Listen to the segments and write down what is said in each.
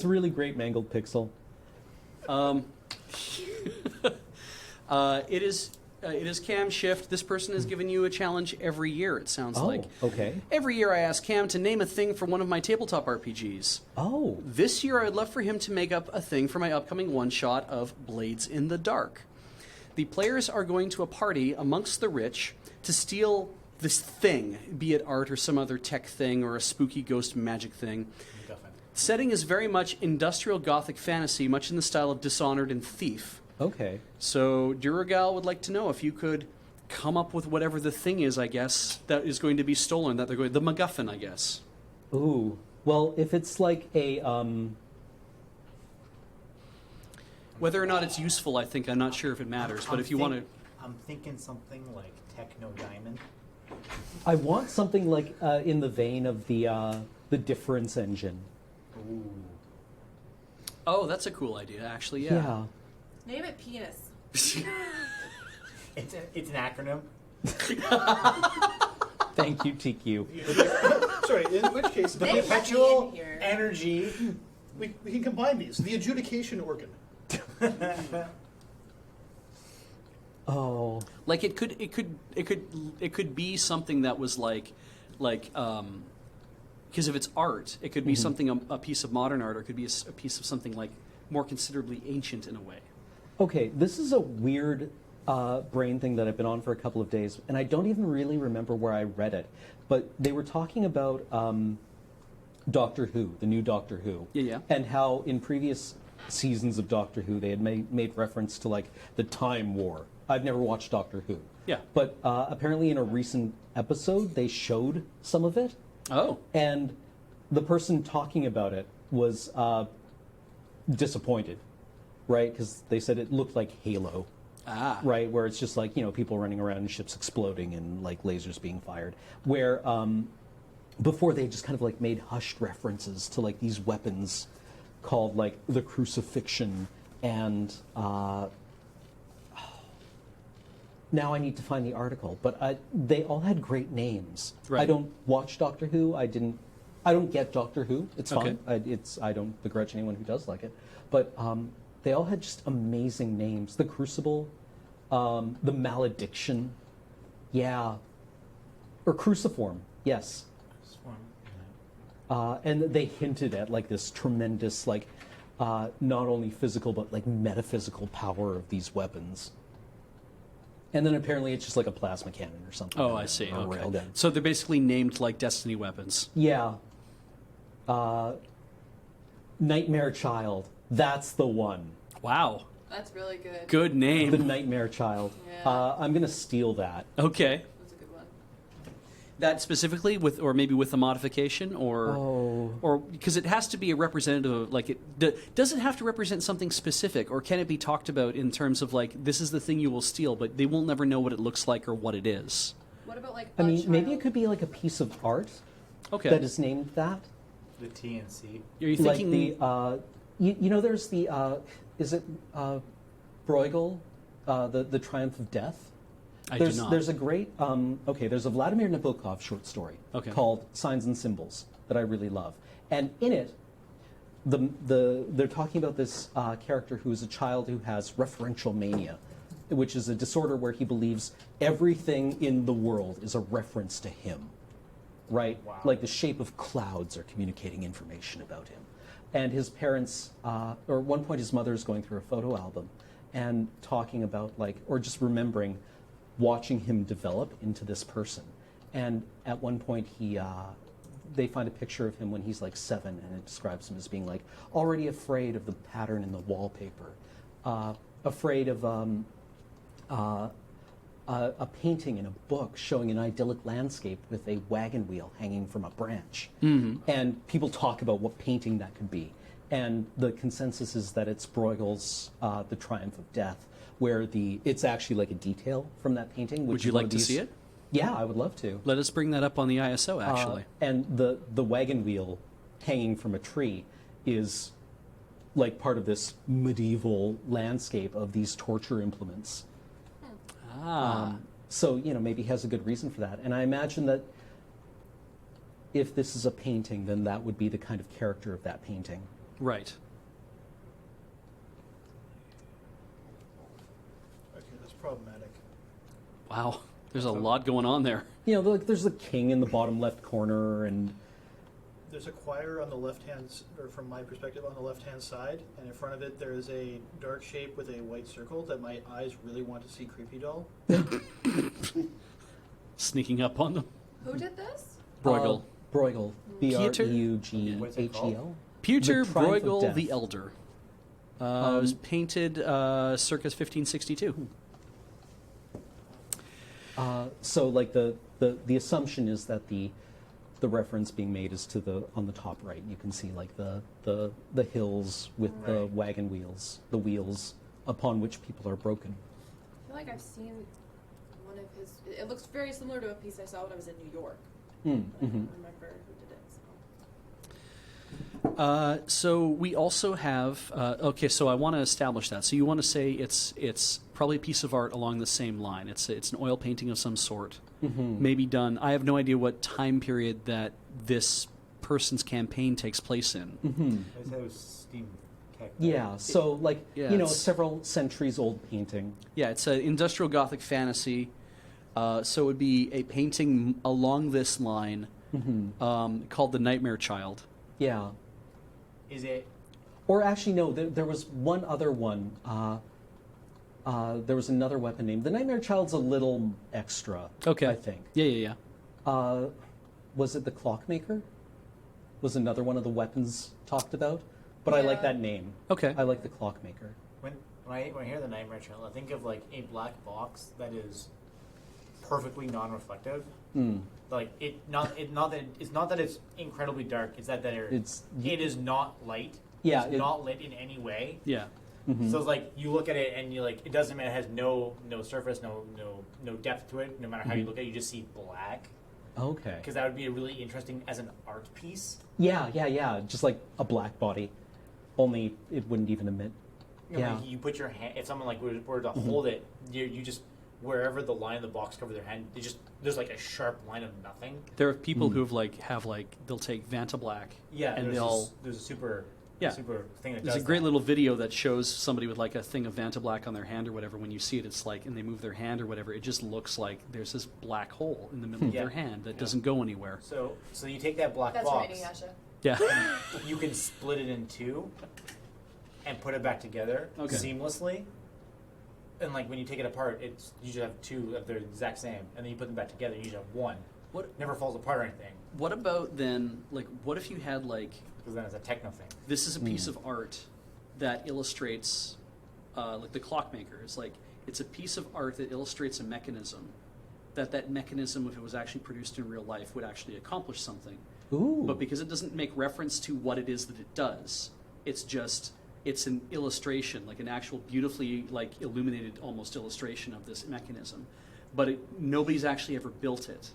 It's a really great mangled pixel. It is Cam Shift. This person has given you a challenge every year, it sounds like. Okay. Every year I ask Cam to name a thing from one of my tabletop RPGs. Oh. This year I would love for him to make up a thing for my upcoming one-shot of Blades in the Dark. The players are going to a party amongst the rich to steal this thing, be it art or some other tech thing or a spooky ghost magic thing. MacGuffin. Setting is very much industrial gothic fantasy, much in the style of Dishonored and Thief. Okay. So Duragal would like to know if you could come up with whatever the thing is, I guess, that is going to be stolen, that they're going, the MacGuffin, I guess. Ooh. Well, if it's like a Whether or not it's useful, I think, I'm not sure if it matters, but if you want to... I'm thinking something like Techno Diamond. I want something like in the vein of the difference engine. Ooh. Oh, that's a cool idea, actually, yeah. Name it penis. It's an acronym. Thank you, TQ. Sorry, in which case, the They perpetual in here. energy. We can combine these. The adjudication organ. Oh. Like it could be something that was like because if it's art, it could be something a piece of modern art, or it could be a piece of something like more considerably ancient in a way. Okay, this is a weird brain thing that I've been on for a couple of days, and I don't even really remember where I read it, but they were talking about Doctor Who, the new Doctor Who, and how in previous seasons of Doctor Who they had made reference to like the Time War. I've never watched Doctor Who. Yeah. But apparently in a recent episode they showed some of it. Oh. And the person talking about it was disappointed, right? Because they said it looked like Halo. Ah. Right, where it's just like, you know, people running around and ships exploding and like lasers being fired. Where before they just kind of like made hushed references to like these weapons called like the crucifixion and now I need to find the article, but they all had great names. Right. I don't watch Doctor Who. I don't get Doctor Who. It's fine. Okay. I don't begrudge anyone who does like it, but they all had just amazing names. The Crucible, the Malediction, yeah, or Cruciform, yes. And they hinted at like this tremendous, like, not only physical but like metaphysical power of these weapons. And then apparently it's just like a plasma cannon or something. Oh, I see. Or a Okay. railgun. So they're basically named like Destiny weapons. Yeah. Nightmare Child. That's the one. Wow. That's really good. Good name. The Nightmare Child. Yeah. I'm going to steal that. Okay. That's a good one. That specifically with, or maybe with a modification, or because it has to be a representative of, like, does it have to represent something specific, or can it be talked about in terms of like, this is the thing you will steal, but they will never know what it looks like or what it is? What about like? I mean, Bloodchild? maybe it could be like a piece of art Okay. that is named that. The TNC. Are you thinking like the, you know, there's the, is it Bruegel, the Triumph of Death? I do not. There's a great, there's a Vladimir Nabokov short story called Signs and Symbols that I really love. And in it, they're talking about this character who is a child who has referential mania, which is a disorder where he believes everything in the world is a reference to him, right? Wow. Like the shape of clouds are communicating information about him. And his parents, or at one point his mother is going through a photo album and talking about like, or just remembering watching him develop into this person. And at one point they find a picture of him when he's like 7, and it describes him as being like already afraid of the pattern in the wallpaper, afraid of a painting in a book showing an idyllic landscape with a wagon wheel hanging from a branch. Mm-hmm. And people talk about what painting that could be. And the consensus is that it's Bruegel's The Triumph of Death, where it's actually like a detail from that painting. Would you like to see it? Yeah, I would love to. Let us bring that up on the ISO, actually. And the wagon wheel hanging from a tree is like part of this medieval landscape of these torture implements. So, you know, maybe he has a good reason for that. And I imagine that if this is a painting, then that would be the kind of character of that painting. Right. Okay, that's problematic. Wow. There's a lot going on there. You know, like there's the king in the bottom left corner, and There's a choir on the left hand, or from my perspective, on the left hand side, and in front of it there is a dark shape with a white circle that my eyes really want to see creepy doll. Sneaking up on them. Who did this? Bruegel. Bruegel, Pieter? What's it called? Bruegel. Peter The Triumph of Bruegel Death. the Elder. It was painted circa 1562. So, like the assumption is that the reference being made is to the on the top right. You can see like the hills with the Right. wagon wheels, the wheels upon which people are broken. I feel like I've seen one of his. It looks very similar to a piece I saw when I was in New York. But I don't remember who did it. So. So we also have. Okay, so I want to establish that. So you want to say it's probably a piece of art along the same line. It's an oil painting of some sort, maybe done. I have no idea what time period that this person's campaign takes place in. I said it was steam tech. Yeah. So, like Yeah, you know, it's- several centuries old painting. Yeah, it's an industrial Gothic fantasy. So it would be a painting along this line called The Nightmare Child. Yeah. Is it? Or actually, no. There was one other one. There was another weapon named the Nightmare Child's a little extra. Okay. I think. Yeah. Was it the Clockmaker? Was another one of the weapons talked about? But I like Yeah. that name. Okay. I like the Clockmaker. When I hear the Nightmare Child, I think of like a black box that is perfectly non-reflective. Like it's not that it's incredibly dark. It's that it is not light. Yeah, it's it- not lit in any way. Yeah. So it's like you look at it and you like it doesn't matter. It has no surface, no depth to it. No matter how you look at it, you just see black. Okay. Because that would be really interesting as an art piece. Yeah. Just like a black body, only it wouldn't even emit. You know, Yeah. like you put your hand. If someone like were to hold it, you just wherever the line of the box cover their hand, there's like a sharp line of nothing. There are people who have they'll take Vanta Black. Yeah, and there's a super Yeah. super thing that There's does a great that. little video that shows somebody with like a thing of Vanta Black on their hand or whatever. When you see it, it's like, and they move their hand or whatever, it just looks like there's this black hole in the middle of Yeah. their hand that doesn't go anywhere. So you take that black That's box, right, Yasha. Yeah. you can split it in two, and put it back together Okay. seamlessly. And like when you take it apart, it's you just have two of the exact same, and then you put them back together, and you just have one. What Never falls apart or anything, What about then, like, what if you had like, because then it's a techno thing. this is a piece of art that illustrates, like the Clockmaker. It's like, it's a piece of art that illustrates a mechanism. That mechanism, if it was actually produced in real life, would actually accomplish something. Ooh. But because it doesn't make reference to what it is that it does, it's an illustration, like an actual beautifully like illuminated almost illustration of this mechanism. But nobody's actually ever built it.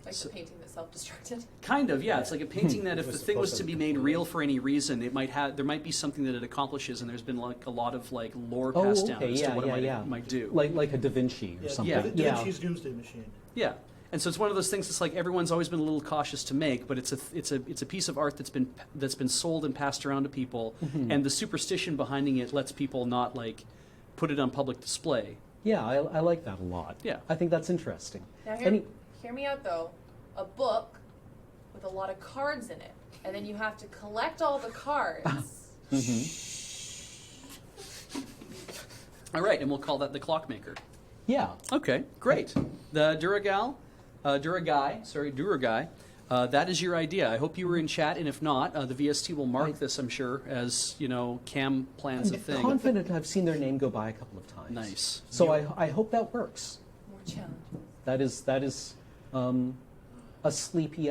Like So- the painting that self-destructed. Kind of, yeah. It's like a painting that if It the was thing was supposed to to be made be real for any reason, there might be something that it accomplishes, and there's been like a lot of like lore Oh, passed down okay. as to Yeah, what yeah, it yeah. might do. Like a Da Vinci or something. Yeah. Da Vinci's Doomsday Machine. Yeah, and so it's one of those things that's like everyone's always been a little cautious to make, but it's a piece of art that's been sold and passed around to people, and the superstition behind it lets people not like put it on public display. Yeah, I like that a lot. Yeah. I think that's interesting. Now hear me out though. A book with a lot of cards in it, and then you have to collect all the cards. All right, and we'll call that the Clockmaker. Yeah. Okay, great. The Duragai, that is your idea. I hope you were in chat, and if not, the VST will mark this, I'm sure, as, Cam plans a I'm thing. confident I've seen their name go by a couple of times. Nice. So I hope that works. More challenges. That is a sleepy